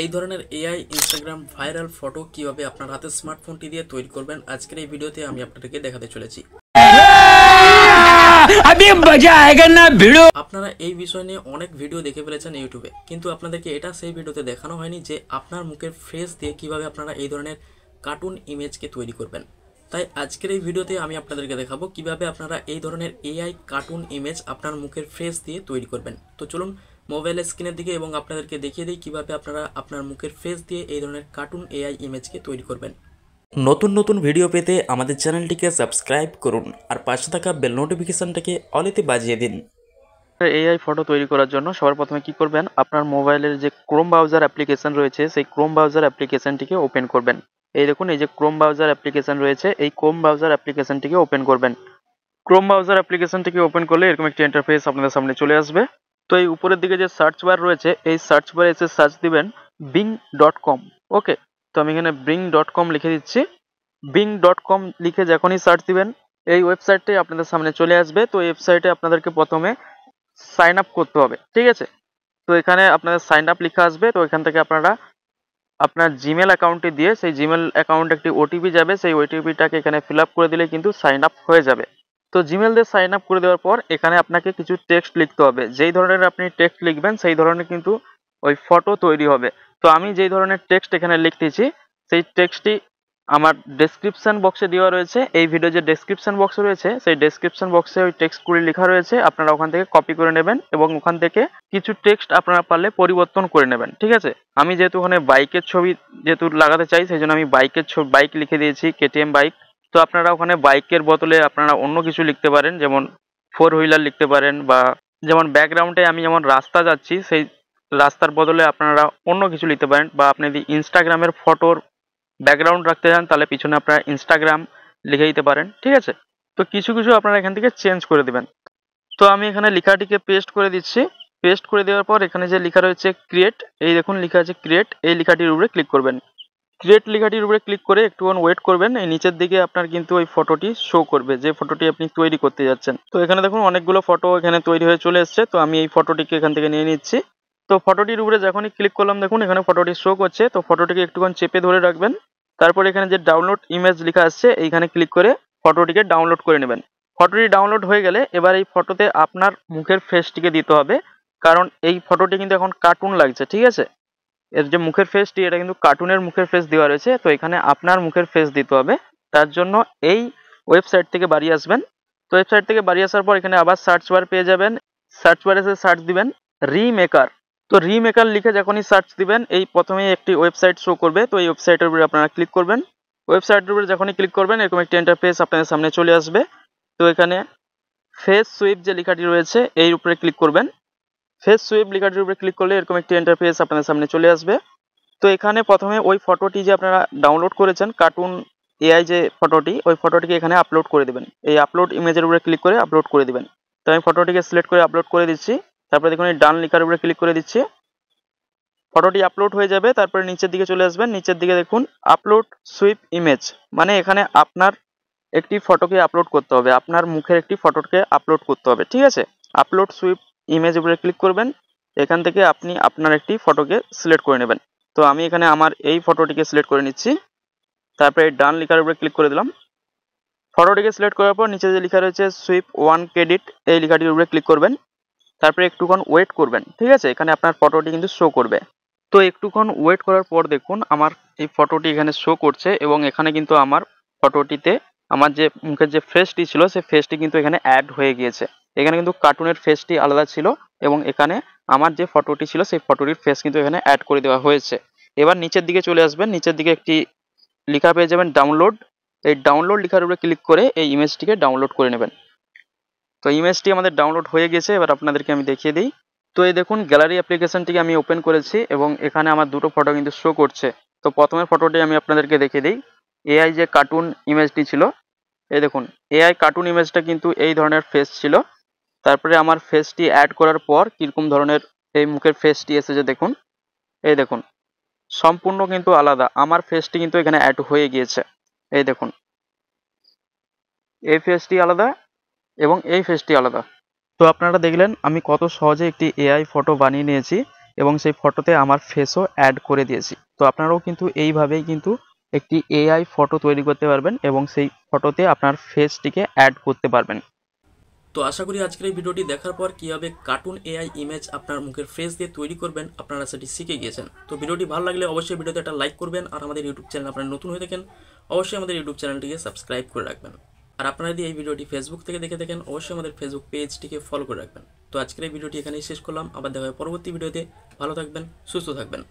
এই ধরনের AI Instagram viral photo কিভাবে আপনার হাতে স্মার্টফোনটি দিয়ে তৈরি করবেন আজকের এই ভিডিওতে আমি আপনাদেরকে দেখাতে চলেছি। আপনারা এই বিষয় নিয়ে অনেক ভিডিও দেখে ফেলেছেন ইউটিউবে, কিন্তু আপনাদেরকে এটা সেই ভিডিওতে দেখানো হয়নি যে আপনার মুখের ফেস দিয়ে কিভাবে আপনারা এই ধরনের কার্টুন ইমেজকে তৈরি করবেন। তাই আজকের এই ভিডিওতে আমি আপনাদেরকে দেখাবো কিভাবে আপনারা এই ধরনের এআই কার্টুন ইমেজ আপনার মুখের ফেস দিয়ে তৈরি করবেন। তো চলুন মোবাইলের স্ক্রিনের দিকে এবং আপনাদেরকে দেখিয়ে দিই কিভাবে আপনারা আপনার মুখের ফেস দিয়ে এই ধরনের কার্টুন এআই ইমেজকে তৈরি করবেন। নতুন নতুন ভিডিও পেতে আমাদের চ্যানেলটিকে সাবস্ক্রাইব করুন আর পাশে থাকা বেল নোটিফিকেশনটাকে অলেতে বাজিয়ে দিন। এআই ফটো তৈরি করার জন্য সবার প্রথমে কি করবেন, আপনার মোবাইলের যে ক্রোম ব্রাউজার অ্যাপ্লিকেশন রয়েছে সেই ক্রোম ব্রাউজার অ্যাপ্লিকেশনটিকে ওপেন করবেন। এই দেখুন, এই যে ক্রোম ব্রাউজার অ্যাপ্লিকেশন রয়েছে, এই ক্রোম ব্রাউজার অ্যাপ্লিকেশনটিকে ওপেন করবেন। ক্রোম ব্রাউজার অ্যাপ্লিকেশনটিকে ওপেন করলে এরকম একটি ইন্টারফেস আপনাদের সামনে চলে আসবে। তো এই উপরের দিকে যে সার্চ বার রয়েছে, এই সার্চ বারে এসে সার্চ দিবেন bing.com। ওকে, তো আমি এখানে bing.com লিখে দিচ্ছি। bing.com লিখে যখনই সার্চ দিবেন এই ওয়েবসাইটটি আপনাদের সামনে চলে আসবে। তো এই ওয়েবসাইটে আপনাদেরকে প্রথমে সাইন আপ করতে হবে, ঠিক আছে। তো এখানে আপনাদের সাইন আপ লেখা আসবে। তো এখান থেকে আপনারা আপনার জিমেল অ্যাকাউন্টটি দিয়ে সেই জিমেল অ্যাকাউন্টে একটি ওটিপি যাবে, সেই ওটিপিটাকে এখানে ফিল আপ করে দিলে কিন্তু সাইন আপ হয়ে যাবে। তো জিমেল দিয়ে সাইন আপ করে দেওয়ার পর এখানে আপনাকে কিছু টেক্সট লিখতে হবে। যেই ধরনের আপনি টেক্সট লিখবেন সেই ধরনের কিন্তু ওই ফটো তৈরি হবে। তো আমি যেই ধরনের টেক্সট এখানে লিখতেছি সেই টেক্সটটি আমার ডেসক্রিপশন বক্সে দেওয়া রয়েছে। এই ভিডিও যে ডেসক্রিপশন বক্স রয়েছে সেই ডেসক্রিপশন বক্সে ওই টেক্সটগুলি লেখা রয়েছে, আপনারা ওখান থেকে কপি করে নেবেন এবং ওখান থেকে কিছু টেক্সট আপনারা পারলে পরিবর্তন করে নেবেন, ঠিক আছে। আমি যেহেতু ওখানে বাইকের ছবি যেহেতু লাগাতে চাই সেই জন্য আমি বাইকের ছবি বাইক লিখে দিয়েছি, কেটিএম বাইক। তো আপনারা ওখানে বাইকের বদলে আপনারা অন্য কিছু লিখতে পারেন, যেমন ফোর হুইলার লিখতে পারেন, বা যেমন ব্যাকগ্রাউন্ডে আমি যেমন রাস্তা যাচ্ছি সেই রাস্তার বদলে আপনারা অন্য কিছু লিখতে পারেন, বা আপনি যদি ইনস্টাগ্রামের ফটোর ব্যাকগ্রাউন্ড রাখতে চান তাহলে পিছনে আপনারা ইনস্টাগ্রাম লিখে দিতে পারেন, ঠিক আছে। তো কিছু কিছু আপনারা এখান থেকে চেঞ্জ করে দেবেন। তো আমি এখানে লেখাটিকে পেস্ট করে দিচ্ছি। পেস্ট করে দেওয়ার পর এখানে যে লেখা রয়েছে ক্রিয়েট, এই দেখুন লেখা আছে ক্রিয়েট, এই লেখাটির উপরে ক্লিক করবেন। ক্রিয়েট লেখাটির উপরে ক্লিক করে একটুক্ষণ ওয়েট করবেন। এই নিচের দিকে আপনার কিন্তু ওই ফটোটি শো করবে, যে ফটোটি আপনি তৈরি করতে যাচ্ছেন। তো এখানে দেখুন অনেকগুলো ফটো এখানে তৈরি হয়ে চলে এসছে। তো আমি এই ফটোটিকে এখান থেকে নিয়ে নিচ্ছি। তো ফটোটির উপরে যখনই ক্লিক করলাম দেখুন এখানে ফটোটি শো করছে। তো ফটোটিকে একটুক্ষণ চেপে ধরে রাখবেন। তারপর এখানে যে ডাউনলোড ইমেজ লেখা আসছে এইখানে ক্লিক করে ফটোটিকে ডাউনলোড করে নেবেন। ফটোটি ডাউনলোড হয়ে গেলে এবার এই ফটোতে আপনার মুখের ফেসটিকে দিতে হবে, কারণ এই ফটোটি কিন্তু এখন কার্টুন লাগছে, ঠিক আছে। এর যে মুখের ফেসটি এটা কিন্তু কার্টুনের মুখের ফেস দেওয়া রয়েছে। তো এখানে আপনার মুখের ফেস দিতে হবে। তার জন্য এই ওয়েবসাইট থেকে বাড়ি আসবেন। তো ওয়েবসাইট থেকে বাড়ি আসার পর এখানে আবার সার্চ বার পেয়ে যাবেন। সার্চ বারে এসে সার্চ দিবেন রিমেকার। তো রিমেকার লিখে যখনই সার্চ দিবেন এই প্রথমেই একটি ওয়েবসাইট শো করবে। তো এই ওয়েবসাইটের উপরে আপনারা ক্লিক করবেন। ওয়েবসাইটের উপরে যখনই ক্লিক করবেন এরকম একটি ইন্টারফেস আপনাদের সামনে চলে আসবে। তো এখানে ফেস সুইপ যে লেখাটি রয়েছে এই উপরে ক্লিক করবেন। ফেস সুইপ লেখাটির উপরে ক্লিক করলে এরকম একটি ইন্টারফেস আপনাদের সামনে চলে আসবে। তো এখানে প্রথমে ওই ফটোটি যে আপনারা ডাউনলোড করেছেন কার্টুন এআই যে ফটোটি, ওই ফটোটিকে এখানে আপলোড করে দেবেন। এই আপলোড ইমেজের উপরে ক্লিক করে আপলোড করে দিবেন। তো আমি ফটোটিকে সিলেক্ট করে আপলোড করে দিচ্ছি। তারপরে দেখুন এই ডান লেখার উপরে ক্লিক করে দিচ্ছি। ফটোটি আপলোড হয়ে যাবে। তারপরে নিচের দিকে চলে আসবেন। নিচের দিকে দেখুন আপলোড সুইপ ইমেজ, মানে এখানে আপনার একটি ফটোকে আপলোড করতে হবে, আপনার মুখের একটি ফটোকে আপলোড করতে হবে, ঠিক আছে। আপলোড সুইপ ইমেজ উপরে ক্লিক করবেন। এখান থেকে আপনি আপনার একটি ফটোকে সিলেক্ট করে নেবেন। তো আমি এখানে আমার এই ফটোটিকে সিলেক্ট করে নিচ্ছি। তারপরে ডান লেখার উপরে ক্লিক করে দিলাম। ফটোটিকে সিলেক্ট করার পর নিচে যে লেখা রয়েছে সুইপ ওয়ান ক্রেডিট, এই লেখাটির উপরে ক্লিক করবেন। তারপরে একটুক্ষণ ওয়েট করবেন, ঠিক আছে। এখানে আপনার ফটোটি কিন্তু শো করবে। তো একটুক্ষণ ওয়েট করার পর দেখুন আমার এই ফটোটি এখানে শো করছে এবং এখানে কিন্তু আমার ফটোটিতে আমার যে মুখের যে ফেসটি ছিল সেই ফেসটি কিন্তু এখানে অ্যাড হয়ে গিয়েছে। এখানে কিন্তু কার্টুনের ফেসটি আলাদা ছিল এবং এখানে আমার যে ফটোটি ছিল সেই ফটোটির ফেস কিন্তু এখানে অ্যাড করে দেওয়া হয়েছে। এবার নিচের দিকে চলে আসবেন। নিচের দিকে একটি লেখা পেয়ে যাবেন ডাউনলোড। এই ডাউনলোড লেখার উপরে ক্লিক করে এই ইমেজটিকে ডাউনলোড করে নেবেন। তো ইমেজটি আমাদের ডাউনলোড হয়ে গেছে। এবার আপনাদেরকে আমি দেখিয়ে দিই। তো এই দেখুন গ্যালারি অ্যাপ্লিকেশনটিকে আমি ওপেন করেছি এবং এখানে আমার দুটো ফটো কিন্তু শো করছে। তো প্রথমের ফটোটি আমি আপনাদেরকে দেখিয়ে দিই। এআই যে কার্টুন ইমেজটি ছিল, এই দেখুন এআই কার্টুন ইমেজটা কিন্তু এই ধরনের ফেস ছিল। তারপরে আমার ফেসটি অ্যাড করার পর কিরকম ধরনের এই মুখের ফেসটি এসেছে দেখুন। এই দেখুন সম্পূর্ণ কিন্তু আলাদা, আমার ফেসটি কিন্তু এখানে অ্যাড হয়ে গিয়েছে। এই দেখুন এই ফেসটি আলাদা এবং এই ফেসটি আলাদা। তো আপনারা দেখলেন আমি কত সহজে একটি এআই ফটো বানিয়ে নিয়েছি এবং সেই ফটোতে আমার ফেসও অ্যাড করে দিয়েছি। তো আপনারাও কিন্তু এইভাবেই কিন্তু একটি এআই ফটো তৈরি করতে পারবেন এবং সেই ফটোতে আপনার ফেসটিকে অ্যাড করতে পারবেন। তো আশা করি আজকের এই ভিডিওটি দেখার পর কীভাবে কার্টুন এআই ইমেজ আপনার মুখের ফেস দিয়ে তৈরি করবেন আপনারা সেটি শিখে গিয়েছেন। তো ভিডিওটি ভালো লাগলে অবশ্যই ভিডিওতে একটা লাইক করবেন, আর আমাদের ইউটিউব চ্যানেল আপনারা নতুন হয়ে থাকেন অবশ্যই আমাদের ইউটিউব চ্যানেলটিকে সাবস্ক্রাইব করে রাখবেন। আর আপনারা যদি এই ভিডিওটি ফেসবুক থেকে দেখে থাকেন অবশ্যই আমাদের ফেসবুক পেজটিকে ফলো করে রাখবেন। তো আজকের এই ভিডিওটি এখানেই শেষ করলাম, আবার দেখা হবে পরবর্তী ভিডিওতে। ভালো থাকবেন, সুস্থ থাকবেন।